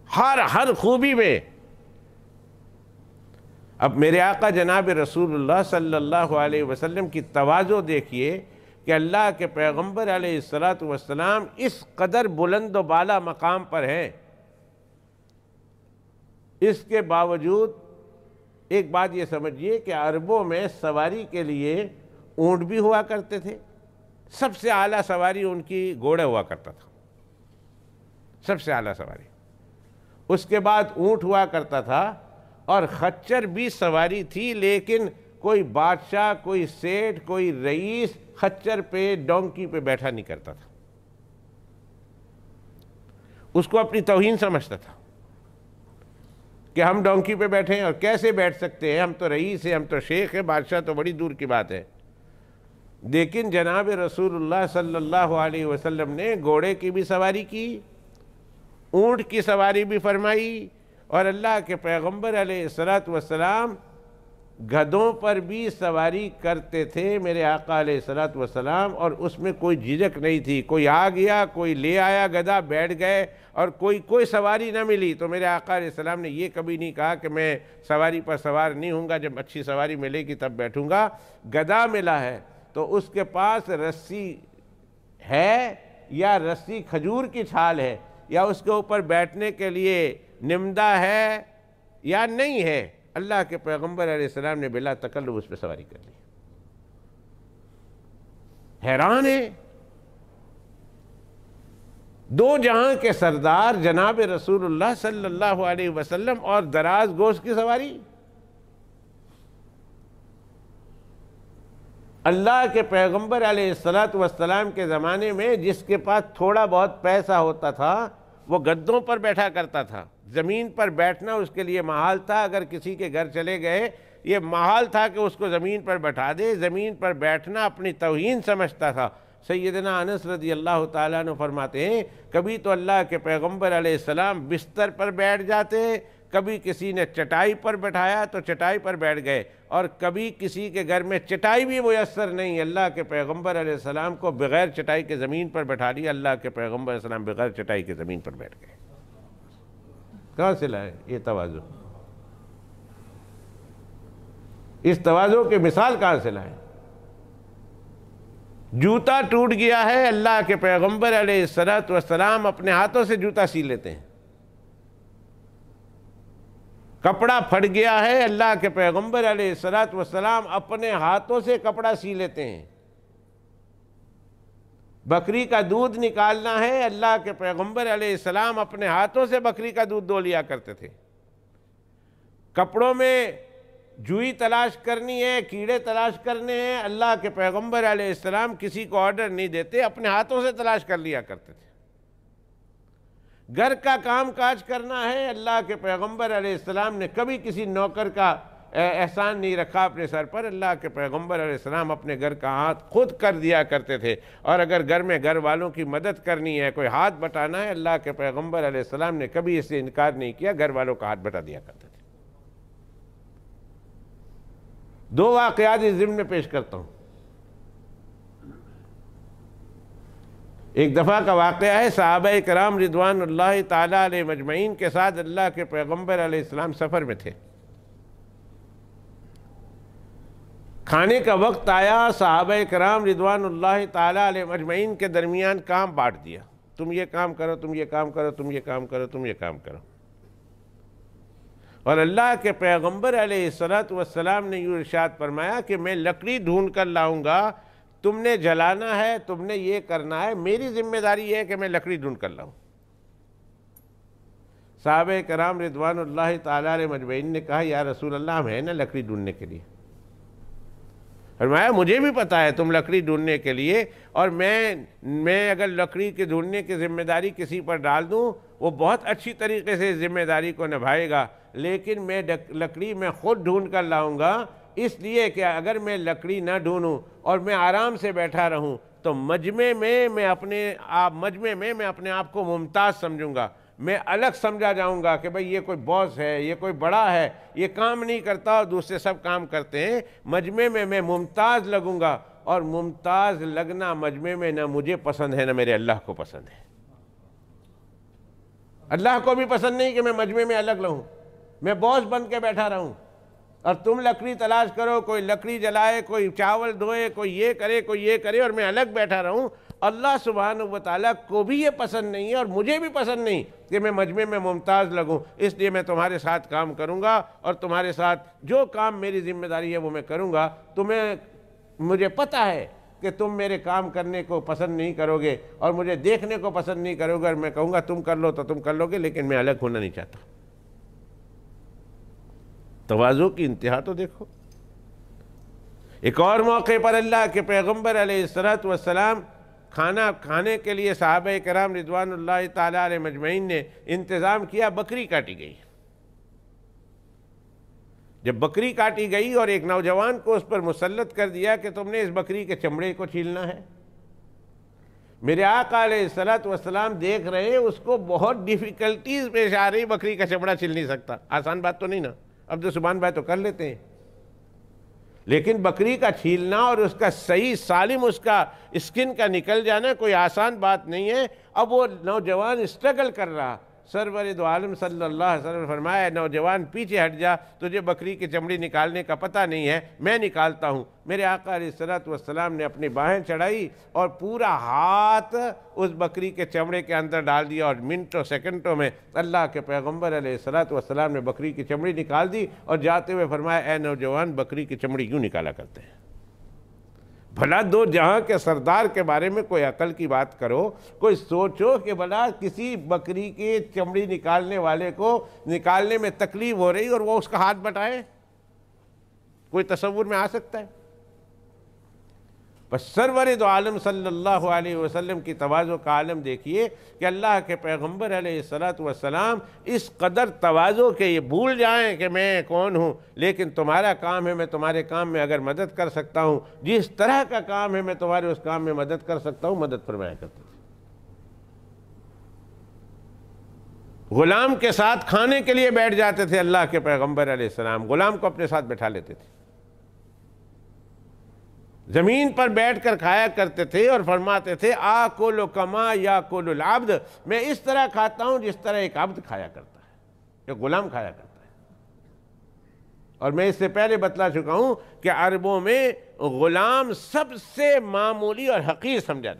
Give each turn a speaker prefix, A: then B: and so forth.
A: ہر خوبی میں۔ اب میرے آقا جناب رسول اللہ صلی اللہ علیہ وسلم کی تواضع دیکھیے کہ اللہ کے پیغمبر علیہ السلام اس قدر بلند و بالا مقام پر ہیں، اس کے باوجود ایک بات یہ سمجھیے کہ عربوں میں سواری کے لیے اونٹ بھی ہوا کرتے تھے، سب سے اعلیٰ سواری ان کی گھوڑا ہوا کرتا تھا، سب سے اعلیٰ سواری۔ اس کے بعد اونٹ ہوا کرتا تھا، اور خچر بھی سواری تھی، لیکن کوئی بادشاہ، کوئی سیٹھ، کوئی رئیس خچر پہ، ڈونکی پہ بیٹھا نہیں کرتا تھا، اس کو اپنی توہین سمجھتا تھا کہ ہم ڈونکی پہ بیٹھے ہیں اور کیسے بیٹھ سکتے ہیں، ہم تو رئیس ہیں، ہم تو شیخ ہیں، بادشاہ تو بڑی دور کی بات ہے۔ لیکن جناب رسول اللہ صلی اللہ علیہ وسلم نے گھوڑے کی بھی سواری کی، اونٹ کی سواری بھی فرمائی، اور اللہ کے پیغمبر علیہ السلام گدھوں پر بھی سواری کرتے تھے میرے آقا علیہ السلام، اور اس میں کوئی جھجک نہیں تھی۔ کوئی آ گیا، کوئی لے آیا گدھا، بیٹھ گئے، اور کوئی سواری نہ ملی تو میرے آقا علیہ السلام نے یہ کبھی نہیں کہا کہ میں سواری پر سوار نہیں ہوں گا، جب اچھی سواری ملے گی تب بیٹھوں گا۔ گدھا ملا ہے تو اس کے پاس رسی ہے، یا رسی کھجور کی چھال ہے، یا اس کے اوپر بیٹھنے کے لیے نمدہ ہے یا نہیں ہے، اللہ کے پیغمبر علیہ السلام نے بلا تکلف اس پہ سواری کر لی۔ حیران ہے، دو جہاں کے سردار جناب رسول اللہ صلی اللہ علیہ وسلم اور دراز گوشت کی سواری۔ اللہ کے پیغمبر علیہ السلام کے زمانے میں جس کے پاس تھوڑا بہت پیسہ ہوتا تھا وہ گدھوں پر بیٹھا کرتا تھا، زمین پر بیٹھنا اس کے لیے محال تھا۔ اگر کسی کے گھر چلے گئے، یہ محال تھا کہ اس کو زمین پر بیٹھا دے، زمین پر بیٹھنا اپنی توہین سمجھتا تھا۔ سیدنا انس رضی اللہ تعالیٰ عنہ فرماتے ہیں کبھی تو اللہ کے پیغمبر علیہ السلام بستر پر بیٹھ جاتے، کبھی کسی نے چٹائی پر بٹھایا تو چٹائی پر بیٹھ گئے، اور کبھی کسی کے گھر میں چٹائی بھی میسر نہیں، اللہ کے پیغمبر علیہ السلام کو بغیر چٹائی کے زمین پر بٹھا دیا، اللہ کے پیغمبر علیہ السلام بغیر چٹائی کے زمین پر بیٹھ گئے۔ کہاں سے لائے یہ تواضع؟ اس تواضع کی مثال کہاں سے لائے؟ جوتا ٹوٹ گیا ہے، اللہ کے پیغمبر علیہ السلام اپنے ہاتھوں سے جوتا سی لیتے ہیں۔ کپڑا پھٹ گیا ہے، اللہ کے پیغمبر علیہ السلام اپنے ہاتھوں سے کپڑا سی لیتے ہیں۔ بکری کا دودھ نکالنا ہے، اللہ کے پیغمبر علیہ السلام اپنے ہاتھوں سے بکری کا دودھ دو لیا کرتے تھے۔ کپڑوں میں جوئی تلاش کرنی ہے، کیڑے تلاش کرنے ہیں، اللہ کے پیغمبر علیہ السلام کسی کو آرڈر نہیں دیتے، اپنے ہاتھوں سے تلاش کر لیا کرتے تھے۔ گھر کا کام کاج کرنا ہے، اللہ کے پیغمبر علیہ السلام نے کبھی کسی نوکر کا احسان نہیں رکھا اپنے سر پر، اللہ کے پیغمبر علیہ السلام اپنے گھر کا ہاتھ خود کر دیا کرتے تھے، اور اگر گھر میں گھر والوں کی مدد کرنی ہے، کوئی ہاتھ بٹانا ہے، اللہ کے پیغمبر علیہ السلام نے کبھی اس سے انکار نہیں کیا، گھر والوں کا ہاتھ بٹا دیا کرتے تھے۔ دو واقعات اس ضمن میں پیش کرتا ہوں۔ ایک دفعہ کا واقعہ ہے، صحابہ کرام رضوان اللہ تعالیٰ علیہ مجمعین کے ساتھ اللہ کے پیغمبر علیہ السلام سفر میں تھے۔ کھانے کا وقت آیا، صحابہ کرام رضوان اللہ تعالیٰ علیہ مجمعین کے درمیان کام بانٹ دیا، تم یہ کام کرو، تم یہ کام کرو، تم یہ کام کرو، تم یہ کام کرو۔ اور اللہ کے پیغمبر علیہ السلام نے یہ ارشاد فرمایا کہ میں لکڑی ڈھونڈ کر لاؤں گا، تم نے جلانا ہے، تم نے یہ کرنا ہے، میری ذمہ داری یہ ہے کہ میں لکڑی ڈھونڈ کر لاؤں۔ صحابہ کرام رضوان اللہ تعالیٰ علیہ مجمعین نے کہا یا رسول اللہ ہم ہیں نا لکڑی ڈھونڈنے کے لیے۔ فرمایا مجھے بھی پتا ہے تم لکڑی ڈھونڈنے کے لیے، اور میں اگر لکڑی کے ڈھونڈنے کی ذمہ داری کسی پر ڈال دوں وہ بہت اچھی طریقے سے ذمہ داری کو نبھائے گا، لیکن میں لکڑی میں خود ڈھونڈ کر لاؤں گا، اس لیے کہ اگر میں لکڑی نہ ڈھونڈوں اور میں آرام سے بیٹھا رہوں تو مجمع میں میں اپنے آپ کو ممتاز سمجھوں گا، میں الگ سمجھا جاؤں گا کہ بھئی یہ کوئی باس ہے، یہ کوئی بڑا ہے، یہ کام نہیں کرتا اور دوسرے سب کام کرتے ہیں۔ مجمع میں میں ممتاز لگوں گا، اور ممتاز لگنا مجمع میں نہ مجھے پسند ہے نہ میرے اللہ کو پسند ہے۔ اللہ کو بھی پسند نہیں کہ میں مجمع میں الگ رہوں، میں بوس بن کے بیٹھا رہوں، اور تم لکڑی تلاش کرو، کوئی لکڑی جلائے، کوئی چاول دھوئے، کوئی یہ کرے، کوئی یہ کرے، اور میں الگ بیٹھا رہوں۔ اللہ سبحانہ و تعالیٰ کو بھی یہ پسند نہیں ہے، اور مجھے بھی پسند نہیں کہ میں مجمع میں ممتاز لگوں۔ اس لیے میں تمہارے ساتھ کام کروں گا، اور تمہارے ساتھ جو کام میری ذمہ داری ہے وہ میں کروں گا۔ مجھے پتہ ہے کہ تم میرے کام کرنے کو پسند نہیں کرو گے، اور مجھے دیکھنے کو پسند نہیں کرو گے، اور میں کہوں گا تم کر لو تو تم کر لو گے، لیکن میں الگ ہونا نہیں چاہتا۔ تواضع کی انتہا تو دیکھو۔ ایک اور موقع پر اللہ کے پیغمبر علیہ السلام کھانا کھانے کے لیے صحابہ کرام رضوان اللہ تعالیٰ علیہ مجمعین نے انتظام کیا، بکری کاٹی گئی۔ جب بکری کاٹی گئی اور ایک نوجوان کو اس پر مسلط کر دیا کہ تم نے اس بکری کے چمڑے کو چھیلنا ہے، میرے آقا علیہ السلام دیکھ رہے ہیں اس کو بہت ڈیفیکلٹیز پیش آ رہی، بکری کا چمڑا چھیل نہیں سکتا، آسان بات تو نہیں نا، اب تو سبحان بھائی تو کر لیتے ہیں، لیکن بکری کا چھیلنا اور اس کا صحیح سالم اس کا اسکن کا نکل جانا کوئی آسان بات نہیں ہے۔ اب وہ نوجوان اسٹرگل کر رہا، سرور دو عالم صلی اللہ علیہ وسلم نے فرمایا نوجوان پیچھے ہٹ جا، تجھے بکری کی چمڑی نکالنے کا پتہ نہیں ہے، میں نکالتا ہوں۔ میرے آقا علیہ السلام نے اپنی باہیں چڑھائی اور پورا ہاتھ اس بکری کے چمڑے کے اندر ڈال دیا، اور منٹوں سیکنڈوں میں اللہ کے پیغمبر علیہ السلام نے بکری کی چمڑی نکال دی، اور جاتے ہوئے فرمایا اے نوجوان بکری کی چمڑی یوں نکالا کرتے ہیں۔ بھلا دو جہاں کے سردار کے بارے میں کوئی عقل کی بات کرو، کوئی سوچو کہ بھلا کسی بکری کی چمڑی نکالنے والے کو نکالنے میں تکلیف ہو رہی اور وہ اس کا ہاتھ بٹائے، کوئی تصور میں آ سکتا ہے؟ بس سرور دو عالم صلی اللہ علیہ وسلم کی تواضع کا عالم دیکھیے کہ اللہ کے پیغمبر علیہ السلام اس قدر تواضع کہ یہ بھول جائیں کہ میں کون ہوں، لیکن تمہارا کام ہے، میں تمہارے کام میں اگر مدد کر سکتا ہوں، جس طرح کا کام ہے میں تمہارے اس کام میں مدد کر سکتا ہوں، مدد فرمایا کرتے تھے۔ غلام کے ساتھ کھانے کے لیے بیٹھ جاتے تھے اللہ کے پیغمبر علیہ السلام، غلام کو اپنے ساتھ بٹھا لیتے تھے، زمین پر بیٹھ کر کھایا کرتے تھے، اور فرماتے تھے آکل کما یاکل العبد، میں اس طرح کھاتا ہوں جس طرح ایک عبد کھایا کرتا ہے، ایک غلام کھایا کرتا ہے۔ اور میں اس سے پہلے بتلا چکا ہوں کہ عربوں میں غلام سب سے معمولی اور حقیر سمجھا جاتا